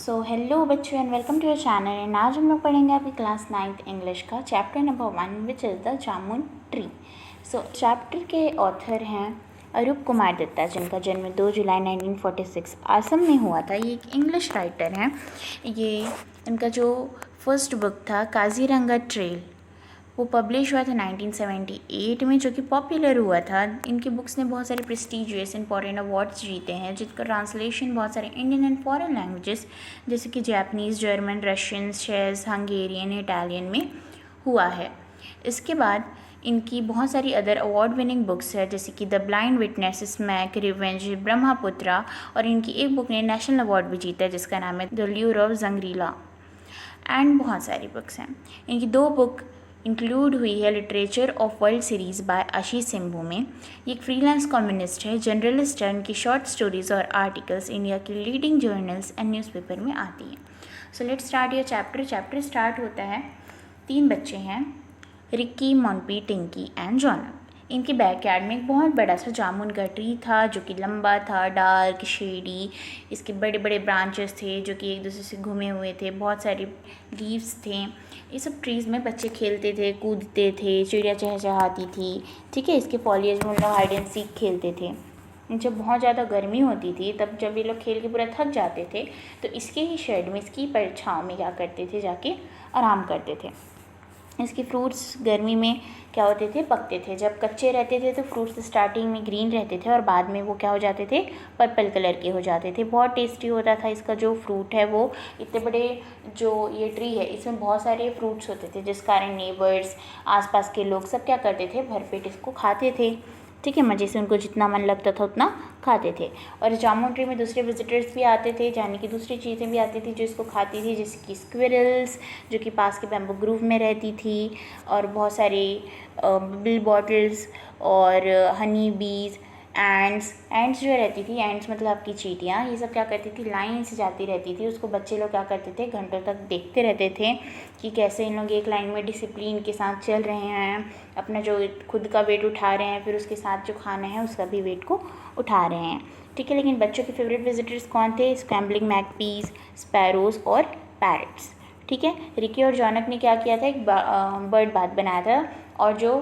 सो hello बच्चों and welcome to your channel. And आज हम लोग पढ़ेंगे आपकी क्लास 9th इंग्लिश का chapter number 1 which is the jamun tree. So chapter के ऑथर हैं अरूप कुमार दत्ता, जिनका जन्म 2 जुलाई 1946 आसम में हुआ था। ये एक इंग्लिश राइटर हैं। ये इनका जो फर्स्ट बुक था काजीरंगा ट्रेल, वो पब्लिश हुआ था 1978 में, जो कि पॉपुलर हुआ था। इनकी बुक्स ने बहुत सारे प्रेस्टिजियस इंपॉर्टेंट अवार्ड्स जीते हैं, जिनका ट्रांसलेशन बहुत सारे इंडियन एंड फॉरेन लैंग्वेजेस जैसे कि Japanese, German, Russian, chase, Hungarian, Italian में हुआ है। इसके बाद इनकी बहुत सारी अदर अवार्ड विनिंग बुक्स है, जैसे कि the blind witness, smack, revenge, Brahmaputra, और इनकी एक बुक ने नेशनल अवार्ड भी जीता है जिसका नाम है द ल्यूर ऑफ जंगरीला। एंड बहुत सारी बुक्स हैं। इनकी 2 बुक इंक्लूड हुई है literature of world series by Ashish Simbu में। ये एक फ्रीलांस कॉम्युनिस्ट है, जर्नलिस्ट है। इनकी शॉर्ट स्टोरीज और आर्टिकल्स इंडिया के लीडिंग जर्नल्स एंड न्यूज़पेपर में आती हैं। So let's start your chapter. Chapter start होता है, 3 बच्चे हैं, रिक्की, मॉन्पी, टिंकी एंड जॉनक। इनके बैकयार्ड में एक बहुत बड़ा सा जामुन का ट्री था, जो कि लंबा था, डार्क शेडी। इसके बड़े बड़े ब्रांचेस थे जो कि एक दूसरे से घुमे हुए थे, बहुत सारे लीव्स थे। ये सब ट्रीज़ में बच्चे खेलते थे, कूदते थे, चिड़िया चहचहाती थी। ठीक है, इसके फॉलिएज में लोग हाइड एंड सीक खेलते थे। जब बहुत ज़्यादा गर्मी होती थी, तब जब ये लोग खेल के पूरा थक जाते थे, तो इसके ही शेड में, इसकी परछाँव में क्या करते थे, जाके आराम करते थे। इसके फ्रूट्स गर्मी में क्या होते थे, पकते थे। जब कच्चे रहते थे तो फ्रूट्स स्टार्टिंग में ग्रीन रहते थे और बाद में वो क्या हो जाते थे, पर्पल कलर के हो जाते थे। बहुत टेस्टी होता था इसका जो फ्रूट है वो। इतने बड़े जो ये ट्री है, इसमें बहुत सारे फ्रूट्स होते थे, जिस कारण नेबर्स, आसपास के लोग सब क्या करते थे, भरपेट इसको खाते थे। ठीक है, मज़े से उनको जितना मन लगता था उतना खाते थे। और जामुन ट्री में दूसरे विजिटर्स भी आते थे, यानी कि दूसरी चीज़ें भी आती थी जो इसको खाती थी, जैसे कि स्क्विरल्स जो कि पास के बैम्बू ग्रूव में रहती थी, और बहुत सारी बिल बॉटल्स और हनी बीज, एंड्स जो रहती थी, एंड्स मतलब आपकी चींटियाँ, ये सब क्या करती थी, लाइन से जाती रहती थी। उसको बच्चे लोग क्या करते थे, घंटों तक देखते रहते थे कि कैसे इन लोग एक लाइन में डिसिप्लिन के साथ चल रहे हैं, अपना जो खुद का वेट उठा रहे हैं, फिर उसके साथ जो खाना है उसका भी वेट को उठा रहे हैं। ठीक है, लेकिन बच्चों के फेवरेट विजिटर्स कौन थे, स्क्रैम्बलिंग मैकपीज, स्पैरोज़ और पैरट्स। ठीक है, रिकी और जॉनक ने क्या किया था, एक बर्ड बाथ बनाया था, और जो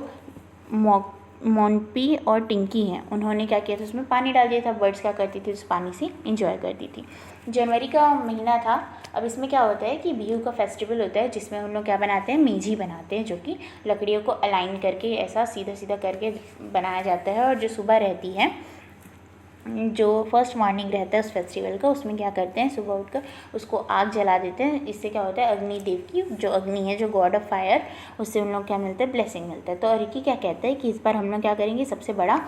मॉन्पी और टिंकी हैं, उन्होंने क्या किया था, उसमें पानी डाल दिया था। बर्ड्स क्या करती थी, उस पानी से इंजॉय करती थी। जनवरी का महीना था। अब इसमें क्या होता है कि बिहू का फेस्टिवल होता है, जिसमें उन लोग क्या बनाते हैं, मेजी बनाते हैं, जो कि लकड़ियों को अलाइन करके ऐसा सीधा सीधा करके बनाया जाता है। और जो सुबह रहती है, जो फर्स्ट मॉर्निंग रहता है उस फेस्टिवल का, उसमें क्या करते हैं, सुबह उठकर उसको आग जला देते हैं। इससे क्या होता है, अग्नि देव की जो अग्नि है, जो गॉड ऑफ फायर, उससे उन लोग क्या मिलता है, ब्लेसिंग मिलता है। तो रिकी क्या कहता है कि इस बार हम लोग क्या करेंगे, सबसे बड़ा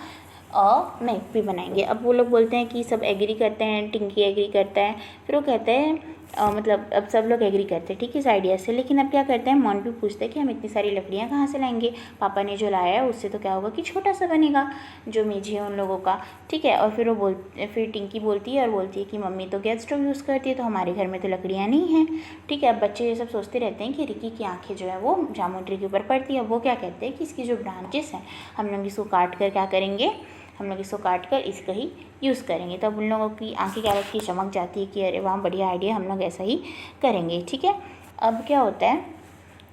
मैक भी बनाएंगे। अब वो लोग बोलते हैं कि सब एग्री करते हैं, टिंकी एग्री करता है, फिर वो कहते हैं मतलब अब सब लोग एग्री करते हैं, ठीक है, इस आइडिया से। लेकिन अब क्या करते हैं, मॉन्पी पूछते हैं कि हम इतनी सारी लकड़ियाँ कहाँ से लाएंगे, पापा ने जो लाया है उससे तो क्या होगा कि छोटा सा बनेगा जो मेजी है उन लोगों का। ठीक है, और फिर टिंकी बोलती है और बोलती है कि मम्मी तो गैस स्टोव यूज़ करती है, तो हमारे घर में तो लकड़ियाँ नहीं हैं। ठीक है, अब बच्चे ये सब सोचते रहते हैं कि रिकी की आँखें जो है वो जामुन ट्री के ऊपर पड़ती है। वो क्या कहते हैं कि इसकी जो ब्रांचेस हैं, हम लोग इसको काट कर क्या करेंगे, हम लोग इसको काट कर इसका ही यूज़ करेंगे। तब उन लोगों की आंखें क्या की चमक जाती है कि अरे वाह, बढ़िया आइडिया, हम लोग ऐसा ही करेंगे। ठीक है, अब क्या होता है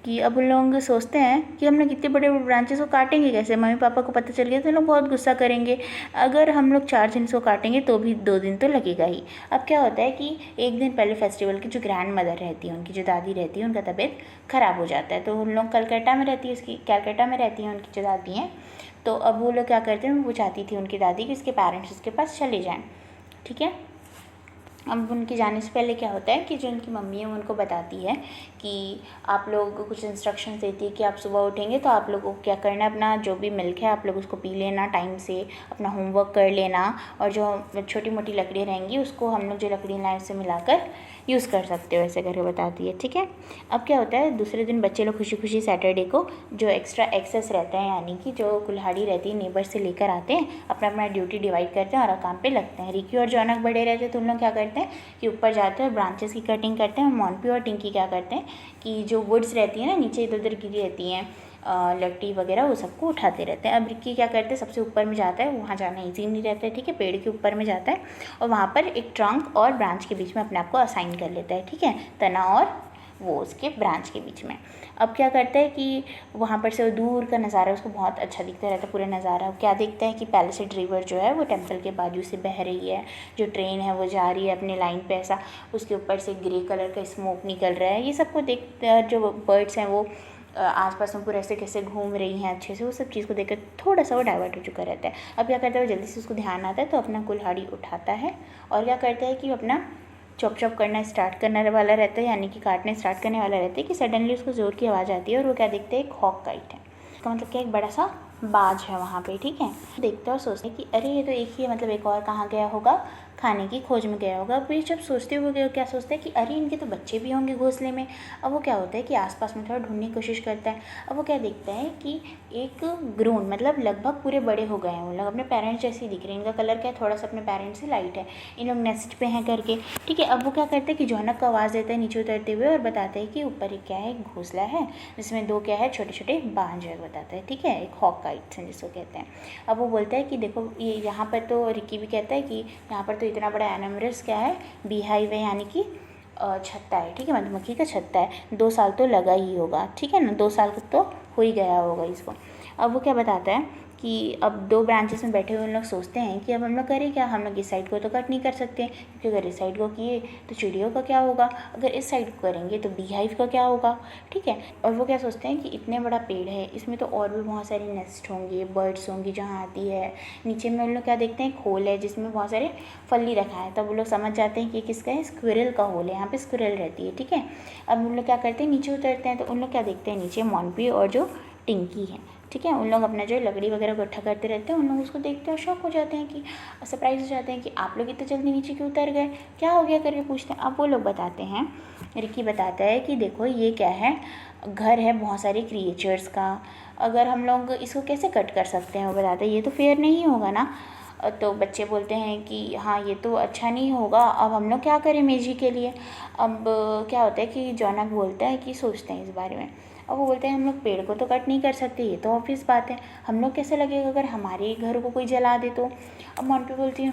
कि अब उन लोग सोचते हैं कि हम लोग इतने बड़े बड़े ब्रांचेस को काटेंगे कैसे। मम्मी पापा को पता चल गया तो लोग बहुत गुस्सा करेंगे। अगर हम लोग 4 दिन इसको काटेंगे तो भी 2 दिन तो लगेगा ही। अब क्या होता है कि एक दिन पहले फेस्टिवल की जो ग्रैंड मदर रहती है, उनकी जो दादी रहती है, उनका तबीयत ख़राब हो जाता है। तो उन लोग कलकत्ता में रहती है उनकी जो दादी हैं। तो अब वो लोग क्या करते हैं, वो चाहती थी उनकी दादी कि उसके पेरेंट्स उसके पास चले जाएं। ठीक है, अब उनके जाने से पहले क्या होता है कि जो उनकी मम्मी है उनको बताती है कि आप लोग कुछ इंस्ट्रक्शंस देती है कि आप सुबह उठेंगे तो आप लोगों को क्या करना है, अपना जो भी मिल्क है आप लोग उसको पी लेना टाइम से, अपना होमवर्क कर लेना, और जो छोटी मोटी लकड़ियाँ रहेंगी उसको हम लोग जो लकड़ियाँ लाएँ उससे मिलाकर यूज़ कर सकते हो, ऐसे करके बताती है। ठीक है, अब क्या होता है, दूसरे दिन बच्चे लोग खुशी खुशी सैटरडे को जो एक्स्ट्रा एक्सेस रहता है, यानी कि जो कुल्हाड़ी रहती है, नेबर से लेकर आते हैं, अपना अपना ड्यूटी डिवाइड करते हैं और काम पे लगते हैं। रिकी और जॉनक बड़े रहते हैं तो उन लोग क्या करते हैं कि ऊपर जाते हैं, ब्रांचेस की कटिंग करते हैं। और मॉन्पी और टिंकी क्या करते हैं कि जो वुड्स रहती है ना, नीचे इधर उधर गिरी रहती हैं, लट्टी वगैरह वो सबको उठाते रहते हैं। अब रिक्की क्या करते हैं, सबसे ऊपर में जाता है, वहाँ जाना ईजी नहीं रहता है, ठीक है, पेड़ के ऊपर में जाता है और वहाँ पर एक ट्रंक और ब्रांच के बीच में अपने आप को असाइन कर लेता है, ठीक है, तना और वो उसके ब्रांच के बीच में। अब क्या करता है कि वहाँ पर से वो दूर का नज़ारा उसको बहुत अच्छा दिखता रहता है, पूरा नज़ारा। क्या देखता है कि पैलिसेड रिवर जो है वो टेम्पल के बाजू से बह रही है, जो ट्रेन है वो जा रही है अपने लाइन पे, ऐसा उसके ऊपर से ग्रे कलर का स्मोक निकल रहा है। ये सबको देख जो बर्ड्स हैं वो आसपास में पूरे ऐसे कैसे घूम रही हैं अच्छे से, वो सब चीज़ को देखकर थोड़ा सा वो डाइवर्ट हो चुका रहता है। अब क्या करता है, वो जल्दी से उसको ध्यान आता है तो अपना कुल्हाड़ी उठाता है और क्या करता है कि वो अपना चॉप चॉप करना स्टार्ट करने वाला रहता है, यानी कि काटने स्टार्ट करने वाला रहता है कि सडनली उसको ज़ोर की आवाज़ आती है और वो क्या देखते हैं, एक हॉक काइट है। इसका मतलब क्या, एक बड़ा सा बाज है वहाँ पे, ठीक है। देखते हैं और सोचते हैं कि अरे ये तो एक ही है, मतलब एक और कहाँ गया होगा, खाने की खोज में गया होगा। अब ये जब सोचते हुए क्या सोचते हैं कि अरे इनके तो बच्चे भी होंगे घोंसले में। अब वो क्या होता है कि आसपास में थोड़ा ढूंढने की कोशिश करता है। अब वो क्या देखता है कि एक ग्रोन, मतलब लगभग पूरे बड़े हो गए हैं वो लोग, अपने पेरेंट्स जैसे ही दिख रहे हैं। इनका कलर क्या है, थोड़ा सा अपने पेरेंट्स से लाइट है, इन लोग नेस्ट पे हैं करके, ठीक है। अब वो क्या करते हैं कि जौनक को आवाज़ देता है नीचे उतरते हुए और बताते हैं कि ऊपर एक क्या है, एक घोंसला है जिसमें दो क्या है, छोटे छोटे बांज है, बताता है, ठीक है, एक हॉक काइट्स हैं जिसको कहते हैं। अब वो बोलता है कि देखो ये यहाँ पर तो रिक्की भी कहता है कि यहाँ पर तो इतना बड़ा एनामरस क्या है, बीहाइव है, यानी कि छत्ता है, ठीक है, मधुमक्खी का छत्ता है, 2 साल तो लगा ही होगा, ठीक है ना, 2 साल का तो हो ही गया होगा इसको। अब वो क्या बताता है कि अब 2 ब्रांचेस में बैठे हुए लोग सोचते हैं कि अब हम लोग करें क्या, हम लोग इस साइड को तो कट नहीं कर सकते, क्योंकि अगर इस साइड को किए तो चिड़ियों का क्या होगा, अगर इस साइड को करेंगे तो बीहाइव का क्या होगा, ठीक है। और वो क्या सोचते हैं कि इतने बड़ा पेड़ है, इसमें तो और भी बहुत सारे नेस्ट होंगे, बर्ड्स होंगी जहाँ आती है। नीचे में उन लोग क्या देखते हैं, खोल है जिसमें बहुत सारे फली रखा है, तब वो लोग समझ जाते हैं कि किसका है, स्क्विरल का होल है, यहाँ पे स्क्विरल रहती है, ठीक है। अब उन लोग क्या करते हैं, नीचे उतरते हैं तो उन लोग क्या देखते हैं, नीचे मोनपी और जो टिंकी है, ठीक है, उन लोग अपना जो लकड़ी वगैरह इकट्ठा करते रहते हैं। उन लोग उसको देखते हैं और शॉक हो जाते हैं कि सरप्राइज हो जाते हैं कि आप लोग इतने जल्दी नीचे क्यों उतर गए, क्या हो गया करके पूछते हैं। अब वो लोग बताते हैं, रिकी बताता है कि देखो ये क्या है, घर है बहुत सारे क्रिएचर्स का, अगर हम लोग इसको कैसे कट कर सकते हैं, वो बताते हैं ये तो फेयर नहीं होगा ना। तो बच्चे बोलते हैं कि हाँ ये तो अच्छा नहीं होगा, अब हम लोग क्या करें मेजी के लिए। अब क्या होता है कि जॉनक बोलता है कि सोचते हैं इस बारे में। अब वो बोलते हैं हम लोग पेड़ को तो कट नहीं कर सकते, ये तो ऑब्वियस बात है, हम लोग कैसे लगेगा अगर हमारे घर को कोई जला दे तो। अब मोंटी बोलती है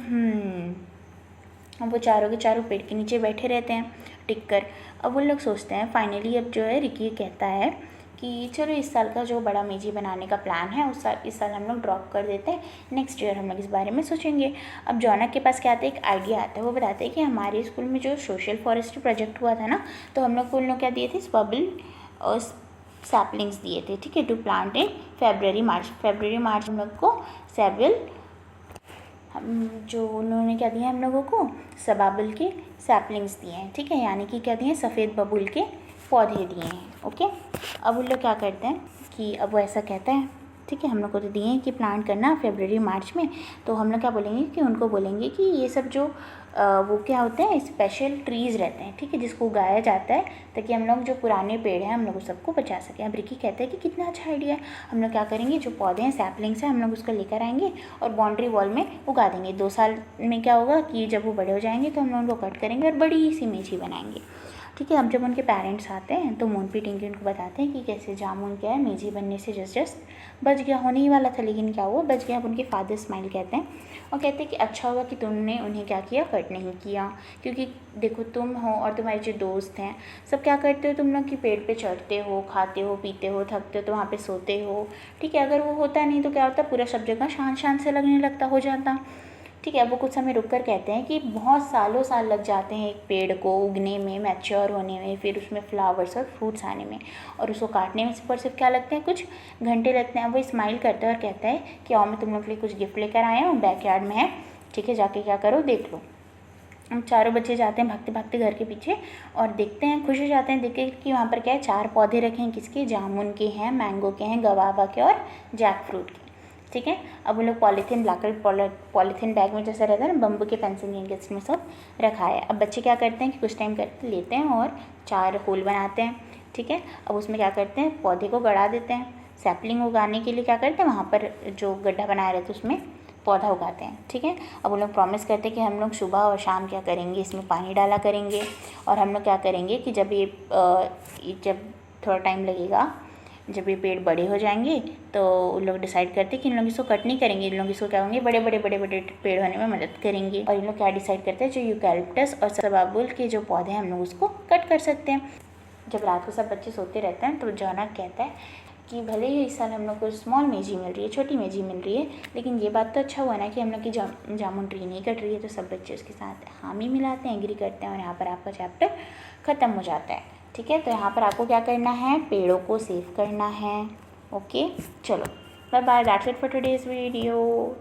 अब वो चारों के चारों पेड़ के नीचे बैठे रहते हैं टिक कर। अब वो लोग सोचते हैं फाइनली, अब जो है रिकी कहता है कि चलो इस साल का जो बड़ा मेजी बनाने का प्लान है इस साल हम लोग ड्रॉप कर देते हैं, नेक्स्ट ईयर हम लोग इस बारे में सोचेंगे। अब जॉनक के पास क्या आता है, एक आइडिया आता है। वो बताते हैं कि हमारे स्कूल में जो सोशल फॉरेस्ट्री प्रोजेक्ट हुआ था ना, तो हम लोग को उन लोग क्या दिए थे, बबल सैपलिंग्स दिए थे, ठीक है, टू प्लांट इन फरवरी मार्च हम लोग को सेवरल, जो उन्होंने क्या दिया हम लोगों को, सबाबुल के सैपलिंग्स दिए हैं, ठीक है, यानी कि क्या दिए, सफ़ेद बबूल के पौधे दिए हैं, ओके। अब उन लोग क्या करते हैं कि अब वो ऐसा कहता है, ठीक है, हम लोग को तो दिए हैं कि प्लांट करना फरवरी मार्च में, तो हम लोग क्या बोलेंगे कि उनको बोलेंगे कि ये सब जो वो क्या होते हैं, स्पेशल ट्रीज़ रहते हैं, ठीक है, जिसको उगाया जाता है ताकि हम लोग जो पुराने पेड़ हैं हम लोग सबको बचा सकें। अब रिकी कहते हैं कि कितना अच्छा आइडिया है, हम लोग क्या करेंगे, जो पौधे हैं सैपलिंग्स हैं हम लोग उसको लेकर आएंगे और बाउंड्री वॉल में उगा देंगे। 2 साल में क्या होगा कि जब वो बड़े हो जाएंगे तो हम लोग उनको कट करेंगे और बड़ी सी मेजी बनाएंगे, ठीक है। अब जब उनके पेरेंट्स आते हैं तो मोनपी टिंकी उनको बताते हैं कि कैसे जामुन क्या है, मेजी बनने से जस्ट बच गया, होने ही वाला था लेकिन क्या हुआ, बच गया। अब उनके फादर स्माइल कहते हैं और कहते हैं कि अच्छा हुआ कि तुमने उन्हें क्या किया, कट नहीं किया, क्योंकि देखो तुम हो और तुम्हारे जो दोस्त हैं सब क्या करते हो, तुम लोग कि पेड़ पे चढ़ते हो, खाते हो, पीते हो, थकते हो तो वहाँ पे सोते हो, ठीक है। अगर वो होता नहीं तो क्या होता, पूरा सब जगह शांत शांत से लगने लगता, हो जाता, ठीक है। अब वो कुछ समय रुक कर कहते हैं कि बहुत सालों साल लग जाते हैं एक पेड़ को उगने में, मैच्योर होने में, फिर उसमें फ्लावर्स और फ्रूट्स आने में, और उसको काटने में सिर्फ क्या लगते हैं, कुछ घंटे लगते हैं। वो स्माइल करता है और कहता है कि आओ मैं तुम लोग के लिए कुछ गिफ्ट लेकर आया हूँ, बैकयार्ड में है, ठीक है, जाके क्या करो देख लो। हम चारों बच्चे जाते हैं भागते भागते घर के पीछे और देखते हैं, खुश हो जाते हैं देख के कि वहाँ पर क्या है, 4 पौधे रखे हैं, किसके, जामुन के हैं, मैंगो के हैं, गवावा के और जैक फ्रूट के, ठीक है। अब वो लोग पॉलीथीन पॉलीथीन बैग में जैसा रहता है ना, बम्बू के पेंसिल इंक में सब रखा है। अब बच्चे क्या करते हैं कि कुछ टाइम करते लेते हैं और 4 होल बनाते हैं, ठीक है। अब उसमें क्या करते हैं, पौधे को गड़ा देते हैं, सैपलिंग उगाने के लिए क्या करते हैं, वहाँ पर जो गड्ढा बनाया रहता है उसमें पौधा उगाते हैं, ठीक है। अब वो लोग प्रॉमिस करते हैं कि हम लोग सुबह और शाम क्या करेंगे, इसमें पानी डाला करेंगे, और हम लोग क्या करेंगे कि जब थोड़ा टाइम लगेगा जब ये पेड़ बड़े हो जाएंगे तो उन लोग डिसाइड करते हैं कि इन लोग इसको कट नहीं करेंगे, इन लोग इसको क्या होंगे, बड़े बड़े बड़े बड़े पेड़ होने में मदद करेंगे। और इन लोग क्या डिसाइड करते हैं, जो यूकैलिप्टस और सबाबुल के जो पौधे हैं हम लोग उसको कट कर सकते हैं। जब रात को सब बच्चे सोते रहते हैं तो जॉनक कहता है कि भले ही इस साल हम लोग को स्मॉल मेजी मिल रही है, छोटी मेजी मिल रही है, लेकिन ये बात तो अच्छा हुआ ना कि हम लोग की जामुन ट्री नहीं कट रही है। तो सब बच्चे उसके साथ हामी मिलाते हैं, एग्री करते हैं और यहाँ पर आपका चैप्टर ख़त्म हो जाता है। ठीक है, तो यहाँ पर आपको क्या करना है, पेड़ों को सेव करना है। ओके, चलो bye bye, that's it for today's video.